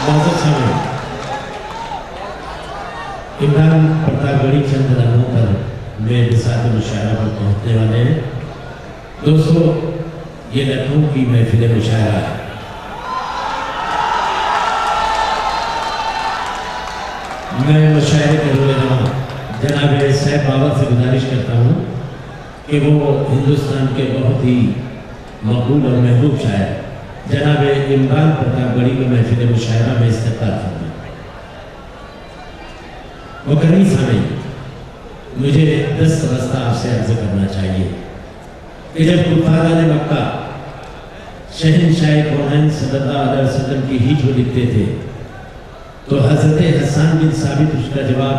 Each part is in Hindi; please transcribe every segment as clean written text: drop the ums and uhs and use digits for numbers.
मुआज़्ज़ज़ सामईन, इमरान प्रतापगढ़ी चंद रंगों पर मेरे बिसात मुशायरा पर पहुँचने वाले हैं। दोस्तों, ये लखनऊ की महफिल मुशायरा है। मैं मुशायरे के रोज़ाना जनाब साहब बाबा से गुजारिश करता हूँ कि वो हिंदुस्तान के बहुत ही मकबूल और महबूब शायर जनाब इमरान प्रतापगढ़ी के महफिल मुशायरा में इस्तेक़बाल फरमाएं। मुकर्रम सामईन, मुझे दस्तबस्ता आपसे अर्ज़ करना चाहिए कि जब कुफ़ारान मक्का शहंशाह कौनैन सल्लल्लाहु अलैहि वसल्लम की हिज को लिखते थे तो हज़रत हसन बिन साबित उसका जवाब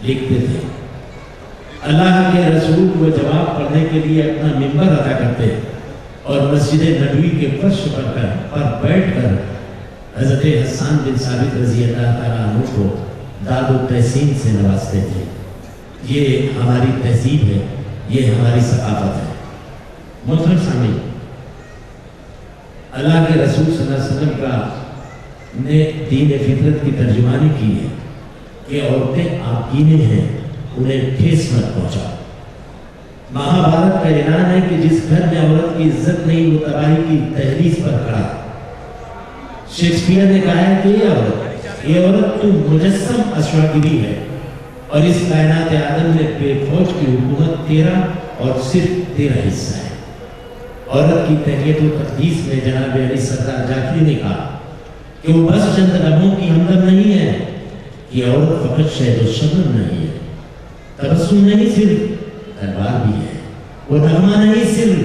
लिखते थे। अल्लाह के रसूल को जवाब पढ़ने के लिए अपना मिंबर अदा करते और मस्जिद नबवी के फर्श पर बैठकर हज़रत हसन बिन साबित रज़ी अल्लाह तआला अन्हु को दाद व तहसीन से नवाजते थे। ये हमारी तहजीब है, ये हमारी सकाफत है। मोहतरम सामईन, अल्लाह के रसूल सल्लल्लाहु अलैहि वसल्लम का ने दीन फितरत की तर्जुमानी की है कि औरतें आपकीने हैं, उन्हें ठेस मत पहुंचाओ। महाभारत का ऐलान है कि जिस घर में औरत की इज्जत नहीं वो तबाही की तहरीस पर खड़ा। शेक्सपियर ने कहा है कि ये औरत तो मुजस्सम अश्वागिरी है और इस कायनात आदम में बेफौज की हुकूमत 13 और सिर्फ 13 हिस्सा है। औरत की तहकीक व तकदीस में जनाब अली सरदार जाफरी ने कहा कि वो बस चंद लबों की हमदम नहीं है कि औरत फकत शहद व शबनम नहीं है, तबस्सुम नहीं सिर्फ तलवार भी है, वो नगमा नहीं सिर्फ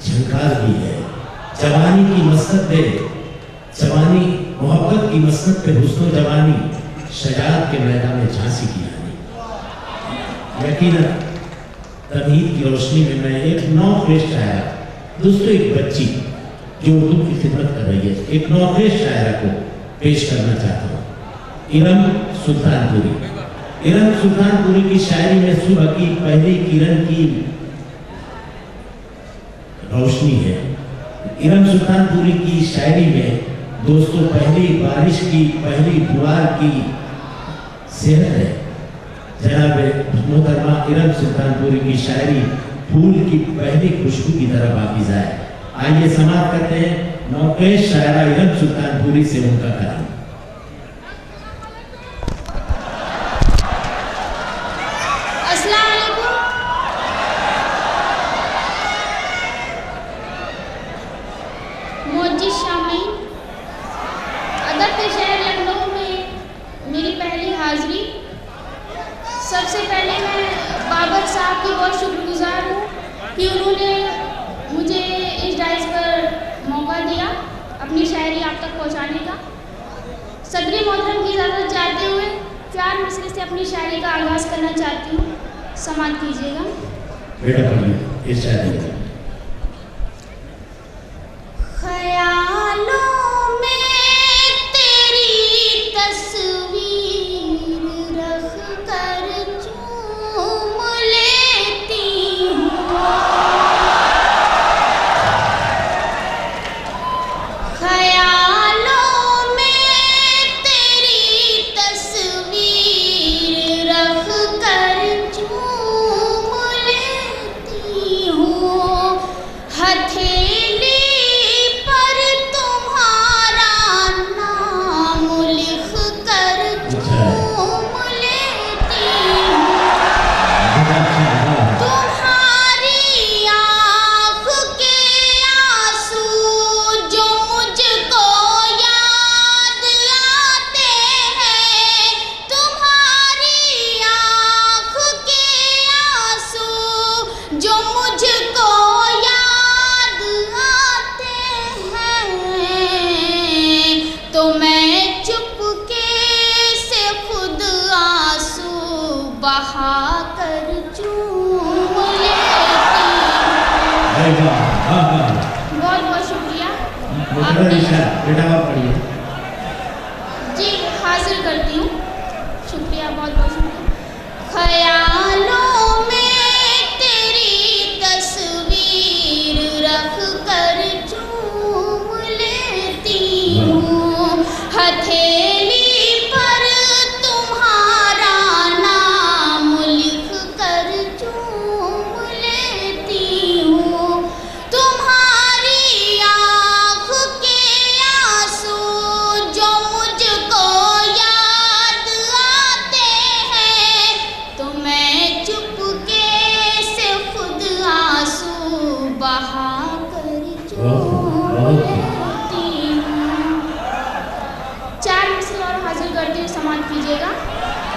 झंकार भी है। जवानी की मसनत पे जवानी, मोहब्बत की मसनत पे हुस्न जवानी, शजाअत के मैदान में झांसी की रानी। यकीनन तमहीद की रोशनी में मैं एक नौखेज शायरा, दोस्तों एक बच्ची जो उर्दू की खिदमत कर रही है, एक नौखेज शायरा को पेश करना चाहता हूँ। इरम सुल्तानपुरी। इरम सुल्तानपुरी की शायरी में सुबह की पहली किरण की रोशनी है। इरम सुल्तानपुरी की शायरी में दोस्तों पहली बारिश की, पहली फुहार की सेहत है। जनाब मोहतरमा इरम सुल्तानपुरी की शायरी फूल की पहली खुशबू की तरह पाकीज़ा है। आइए समाप्त करते हैं नौखेज शायरा इरम सुल्तानपुरी से उनका कलाम। सबसे पहले मैं बाबर साहब की बहुत शुक्रगुजार हूँ कि उन्होंने मुझे इस डाइस पर मौका दिया अपनी शायरी आप तक पहुँचाने का। सदरी मोहतरम की इजाज़त चाहते हुए 4 मिसरे से अपनी शायरी का आगाज़ करना चाहती हूँ, समाअत कीजिएगा। बेटा पढ़िए इस शायरी। बहुत बहुत शुक्रिया। बेटा आप पढ़िए। जी हाजिर करती हूँ, शुक्रिया, बहुत बहुत शुक्रिया। ख्यालों में तेरी तस्वीर रख कर चूम लेती हूँ,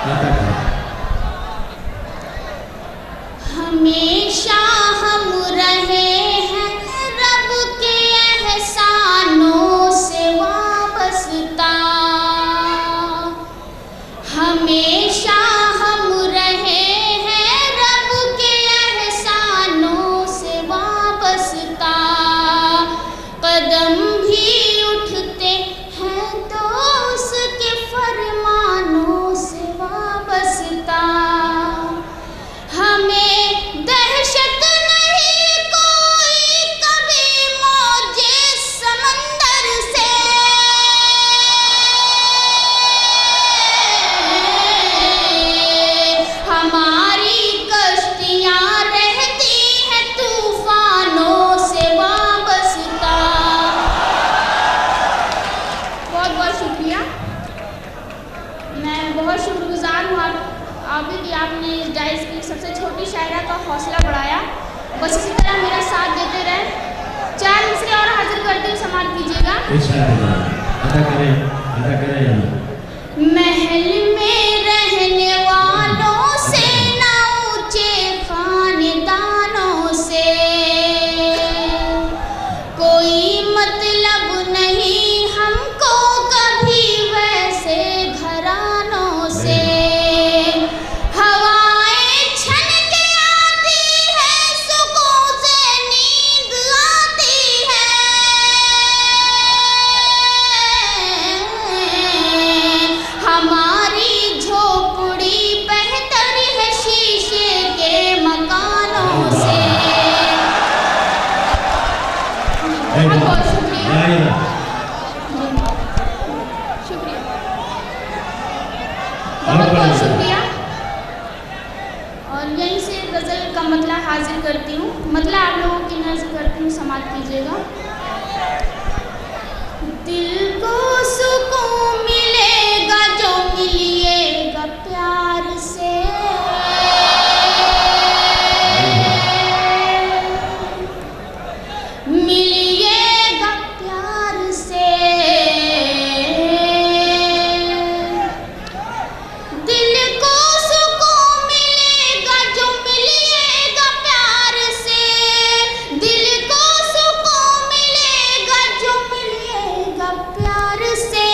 अता करें। हमेशा हम रहे हैं रब के एहसानों से वाबस्ता, हमेशा हम रहे हैं रब के एहसानों से वाबस्ता। कदम भी उठते हैं तो उसके फरमानों से वाबस्ता। हमें दहशत नहीं कोई कभी मौजे समंदर से, हमारी कश्तियाँ रहती हैं तूफानों से वाबस्ता। बहुत बहुत शुक्रिया, मैं बहुत शुक्रगुजार हूँ आप भी कि आपने इस डाइस की सबसे छोटी शायरा का हौसला बढ़ाया। बस इसी तरह मेरा साथ देते रहे। 4 मिसरे और हाजिर करते हुए समाप्त कीजिएगा। अदा करें। महल में रहने वालों से ना ऊंचे खानदानों से कोई मतलब नहीं हमको कभी वैसे घरानों से। हवाएं छन के आती है सुकून से नींद आती है, हमारी झोपड़ी बेहतर है शीशे के मकानों से। बहुत बहुत शुक्रिया, शुक्रिया, बहुत बहुत शुक्रिया। और यहीं से गज़ल का मतला हाजिर करती हूँ, मतला आप लोगों की नज़र करती हूँ, समाप्त कीजिएगा। दिल को सुकून मिलेगा जो मिलिएगा प्यार से, मिलिएगा प्यार से। दिल को सुकून मिलेगा जो मिलिएगा प्यार से, दिल को सुकून मिलेगा जो मिलिएगा प्यार से।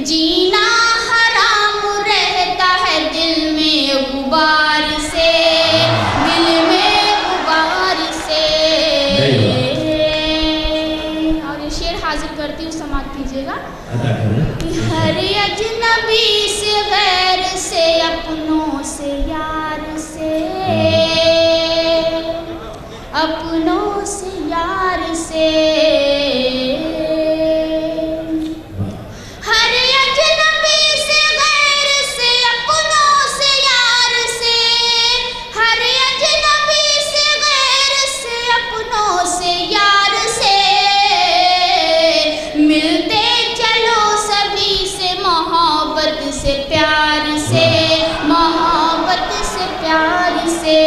जीना हराम रहता है दिल में गुबार से, दिल में गुबार से। और ये शेर हाजिर करती हूँ, समाप्त कीजिएगा। अदा करें। हर अजनबी से गैर से अपनों से यार से, अपनों से यार से। हर अजनबी से गैर से अपनों से यार से, हर अजनबी से गैर से अपनों से यार से। मिलते चलो सभी से मोहब्बत से प्यार से, मोहब्बत से प्यार से।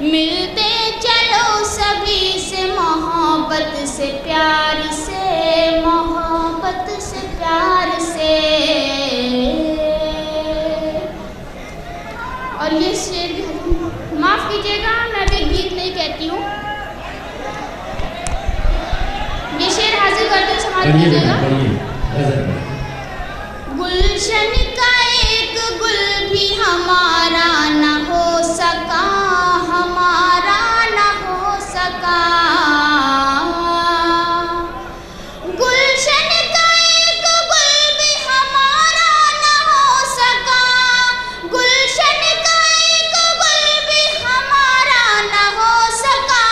मिलते चलो सभी से मोहब्बत से प्यार से, मोहब्बत से प्यार से। और ये शेर माफ़ कीजिएगा, मैं भी गीत नहीं कहती हूँ। ये शेर हाजिर करते हुए समाप्त कीजिएगा। गुलशन का एक गुल भी हमारा न हो सका, हमारा न हो सका। गुलशन का एक गुल भी हमारा न हो सका, गुलशन का एक गुल भी हमारा न हो सका।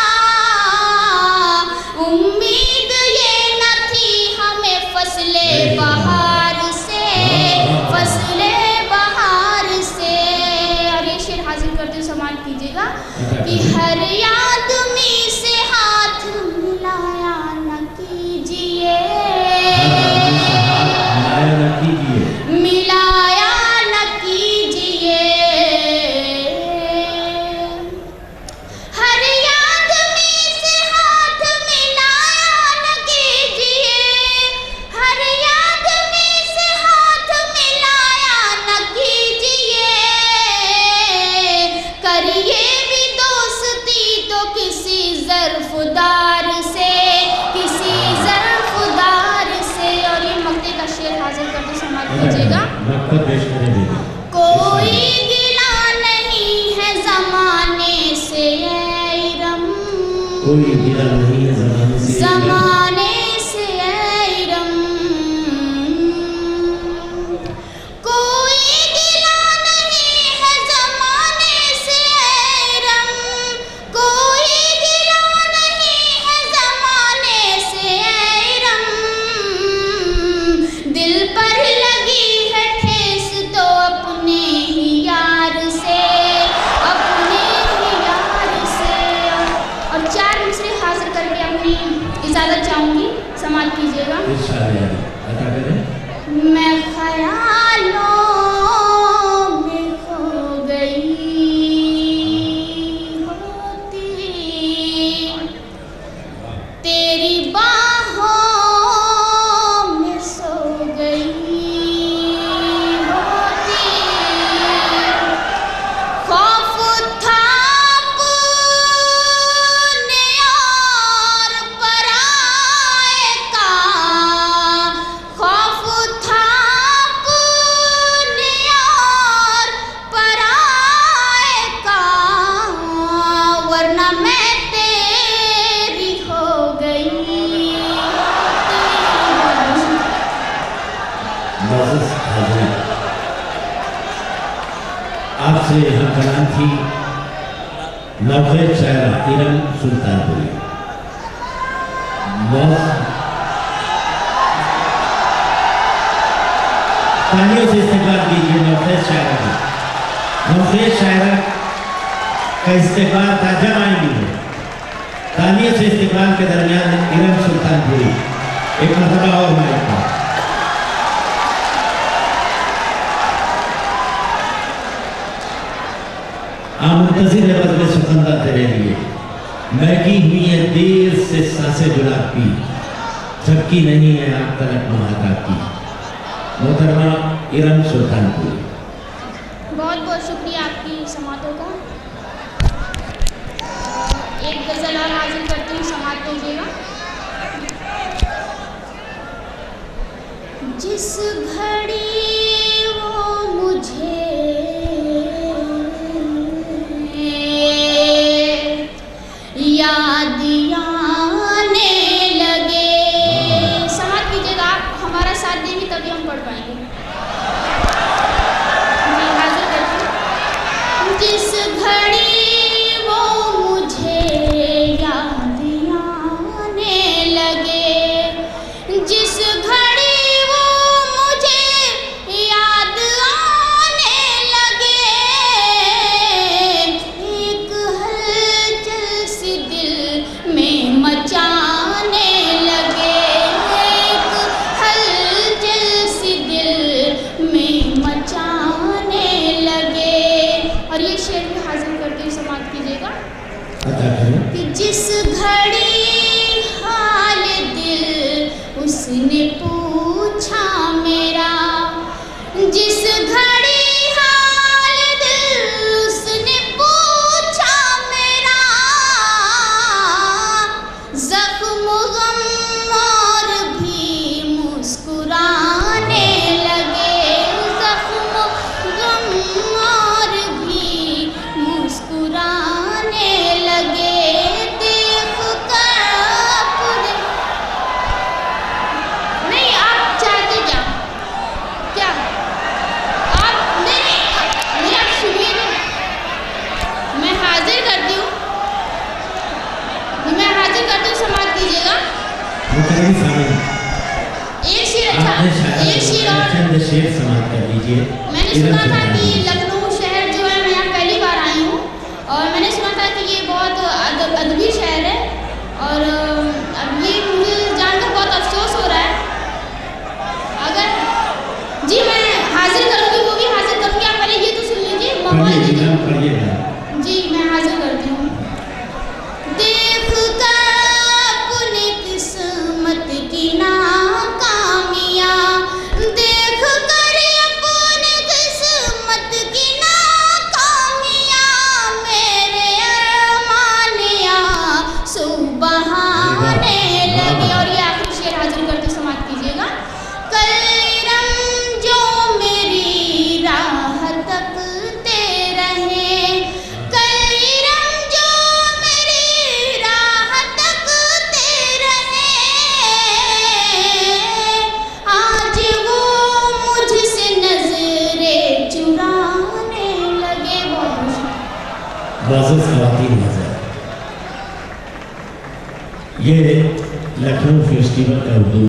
उम्मीद ये न थी हमें फसले बहार से, फसले बहार से। कीजिएगा। मकबूल पेश करें दीदी। कोई गिला नहीं है ज़माने से ऐ इरम, कोई गिला नहीं है ज़माने से, ज़माने से ऐ इरम, कोई गिला नहीं है ज़माने से ऐ इरम, कोई गिला नहीं है ज़माने से ऐ इरम, दिल पर लगी है ठेस तो अपने ही यार से, अपने ही यार से। और 4 मिसरे हासिल करके अपनी इजाज़त चाहूँगी, समाप्त कीजिएगा। अदा करें। मैं ख्यालों में खो गई होती, तेरी बाहों में सो गई होती, खौफ था अपने और पराए का, खौफ था अपने और पराए का, वरना मैं तेरी हो गई होती। मोअज़्ज़ज़ हाज़िरीन, आपसे हम कलाम थी नौखेर शायरा इरम सुल्तानपुरी। तालियों से इस्तेमाल कीजिए नौखेर शायरा का। नौखेर शायरा का इस्तेमाल ताजा आएंगी है। तालियों से इस्तेमाल के दरमियान इरम सुल्तानपुरी एक मरतबा और माइक पर। मुंतज़िर है बदले सुखंदा तेरे लिए, महकी हुई है देर से सांसें गुलाब की, झपकी नहीं है आप तलक महाताब की। मोहतरमा इरम सुल्तानपुरी। बहुत बहुत शुक्रिया आपकी समातों का। एक गज़ल और हाजिर करती हूँ, समाप्त कीजिएगा। जिस घड़ी वो मुझे याद आने लगे, समाप्त कीजिएगा। आप हमारा साथ देंगे तभी हम पढ़ पाएंगे। जी हाजिर करती हूँ। जिस घड़ी वो मुझे याद आने लगे, जिस घड़ी वो मुझे याद आने लगे, एक हलचल सी दिल में मचाने लगे, एक हलचल सी दिल में मचाने लगे। और ये शेर भी हाजिर करके समाप्त कीजिएगा। कि जिस घड़ी हाल दिल उसने पूछा मेरा, जिस घड़ी हाल दिल उसने पूछा मेरा, ज़ख्म गम और भी मुस्कुराने लगे, ज़ख्म गम और भी मुस्कुराने लगे। देख कर अपने, नहीं आप चाहते क्या क्या आप, नहीं नहीं आप सुनिए ना, मैं हाजिर करती हूँ, मैं हाजिर करती हूँ, समाप्त कीजिएगा। एक शेर, अच्छा एक शेर और। शेर समाप्त कर दीजिए। मैंने सुना था कि लखनऊ शहर जो है, मैं यहाँ पहली बार आई हूँ, और मैंने सुना था कि ये बहुत अदबी शहर है, और अब ये मुझे जानकर बहुत अफसोस हो रहा है। अगर जी मैं हाजिर करूँगी, वो भी हाजिर करूँगी, आप पहले ये तो सुन लीजिए, माहौल दीजिए। जी मैं हाजिर करती हूँ। देख कर अपनी किस्मत की नाकामियाँ, देख कर अपनी किस्मत की नाकामियाँ, मेरे अरमानियाँ सुबहाने लगे। मुअज़्ज़ज़ ख़वातीन हज़रात, ये लखनऊ फेस्टिवल का उर्दू